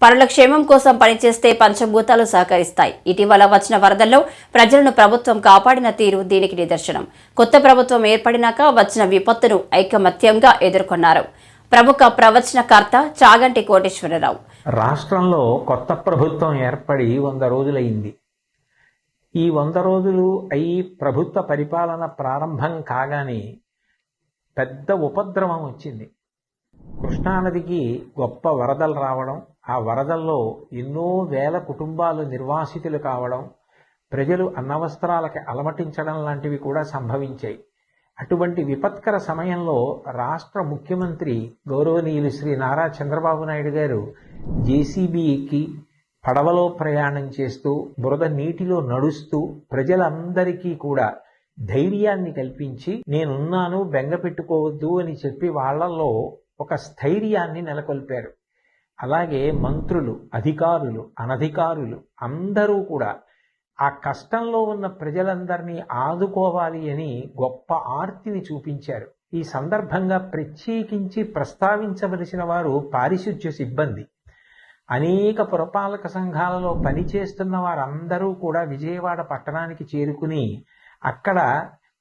పనుల క్షేమం కోసం పనిచేస్తే పంచభూతాలు సహకరిస్తాయి. ఇటీవల వచ్చిన వరదల్లో ప్రజలను ప్రభుత్వం కాపాడిన తీరు దీనికి నిదర్శనం. కొత్త ప్రభుత్వం ఏర్పడినాక వచ్చిన విపత్తును ఐకమత్యంగా ఎదుర్కొన్నారు ప్రముఖ ప్రవచనకర్త చాగంటి కోటేశ్వరరావు. రాష్ట్రంలో కొత్త ప్రభుత్వం ఏర్పడి 100 రోజులైంది. ఈ 100 రోజులు అయి ప్రభుత్వ పరిపాలన ప్రారంభం కాగానే పెద్ద ఉపద్రవం వచ్చింది. కృష్ణానదికి గొప్ప వరదలు రావడం, ఆ వరదల్లో ఎన్నో వేల కుటుంబాలు నిర్వాసితులు కావడం, ప్రజలు అన్నవస్త్రాలకి అలమటించడం లాంటివి కూడా సంభవించాయి. అటువంటి విపత్కర సమయంలో రాష్ట్ర ముఖ్యమంత్రి గౌరవనీయులు శ్రీ నారా చంద్రబాబు నాయుడు గారు జేసీబీ ఎక్కి పడవలో ప్రయాణం చేస్తూ బురద నీటిలో నడుస్తూ ప్రజలందరికీ కూడా ధైర్యాన్ని కల్పించి నేనున్నాను, బెంగ పెట్టుకోవద్దు అని చెప్పి వాళ్లలో ఒక స్థైర్యాన్ని నెలకొల్పారు. అలాగే మంత్రులు, అధికారులు, అనధికారులు అందరూ కూడా ఆ కష్టంలో ఉన్న ప్రజలందరినీ ఆదుకోవాలి అని గొప్ప ఆర్తిని చూపించారు. ఈ సందర్భంగా ప్రత్యేకించి ప్రస్తావించవలసిన వారు పారిశుధ్య సిబ్బంది. అనేక పురపాలక సంఘాలలో పనిచేస్తున్న వారందరూ కూడా విజయవాడ పట్టణానికి చేరుకుని అక్కడ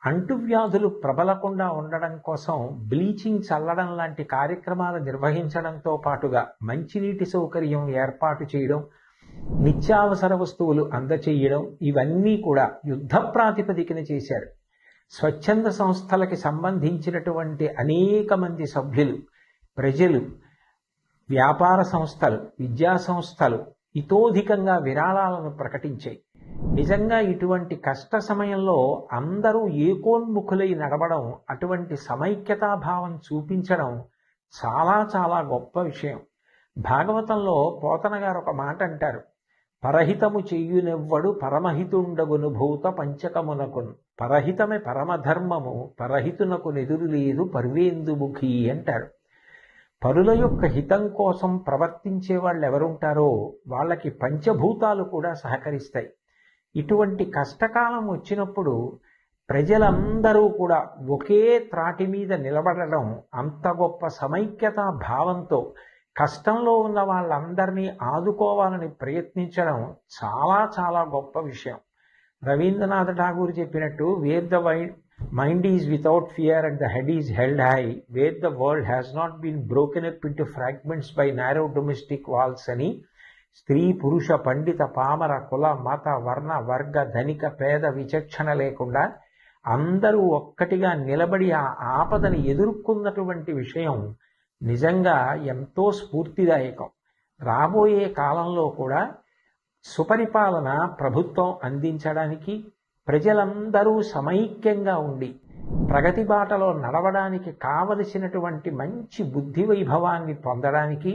అంటువ్యాధులు ప్రబలకుండా ఉండడం కోసం బ్లీచింగ్ చల్లడం లాంటి కార్యక్రమాలు నిర్వహించడంతో పాటుగా మంచినీటి సౌకర్యం ఏర్పాటు చేయడం, నిత్యావసర వస్తువులు అందచేయడం, ఇవన్నీ కూడా యుద్ధ ప్రాతిపదికన చేశారు. స్వచ్ఛంద సంస్థలకి సంబంధించినటువంటి అనేక మంది సభ్యులు, ప్రజలు, వ్యాపార సంస్థలు, విద్యా సంస్థలు ఇతోధికంగా విరాళాలను ప్రకటించాయి. నిజంగా ఇటువంటి కష్ట సమయంలో అందరూ ఏకోన్ముఖులై నడవడం, అటువంటి సమైక్యతాభావం చూపించడం చాలా చాలా గొప్ప విషయం. భాగవతంలో పోతన గారు ఒక మాట అంటారు, పరహితము చెయ్యునెవ్వడు పరమహితుండగును భూత పంచకమునకును, పరహితమే పరమధర్మము పరహితునకు నెదురు లేదు పర్వేందుముఖి అంటారు. పరుల యొక్క హితం కోసం ప్రవర్తించే వాళ్ళు ఎవరుంటారో వాళ్ళకి పంచభూతాలు కూడా సహకరిస్తాయి. ఇటువంటి కష్టకాలం వచ్చినప్పుడు ప్రజలందరూ కూడా ఒకే త్రాటి మీద నిలబడడం, అంత గొప్ప సమైక్యతా భావంతో కష్టంలో ఉన్న వాళ్ళందరినీ ఆదుకోవాలని ప్రయత్నించడం చాలా చాలా గొప్ప విషయం. రవీంద్రనాథ్ ఠాగూర్ చెప్పినట్టు, where the mind is without fear and the head is held high, where the world has not been broken up into fragments by narrow domestic walls అని స్త్రీ, పురుష, పండిత, పామర, కుల, మత, వర్ణ, వర్గ, ధనిక, పేద విచక్షణ లేకుండా అందరూ ఒక్కటిగా నిలబడి ఆ ఆపదని ఎదుర్కొన్నటువంటి విషయం నిజంగా ఎంతో స్ఫూర్తిదాయకం. రాబోయే కాలంలో కూడా సుపరిపాలన ప్రభుత్వం అందించడానికి, ప్రజలందరూ సమైక్యంగా ఉండి ప్రగతి బాటలో నడవడానికి కావలసినటువంటి మంచి బుద్ధి వైభవాన్ని పొందడానికి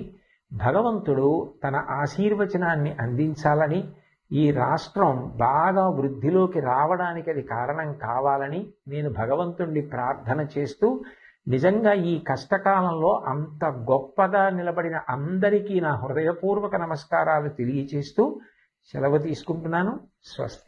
భగవంతుడు తన ఆశీర్వచనాన్ని అందించాలని, ఈ రాష్ట్రం బాగా వృద్ధిలోకి రావడానికి అది కారణం కావాలని నేను భగవంతుణ్ణి ప్రార్థన చేస్తూ, నిజంగా ఈ కష్టకాలంలో అంత గొప్పగా నిలబడిన అందరికీ నా హృదయపూర్వక నమస్కారాలు తెలియచేస్తూ సెలవు తీసుకుంటున్నాను. స్వస్తి.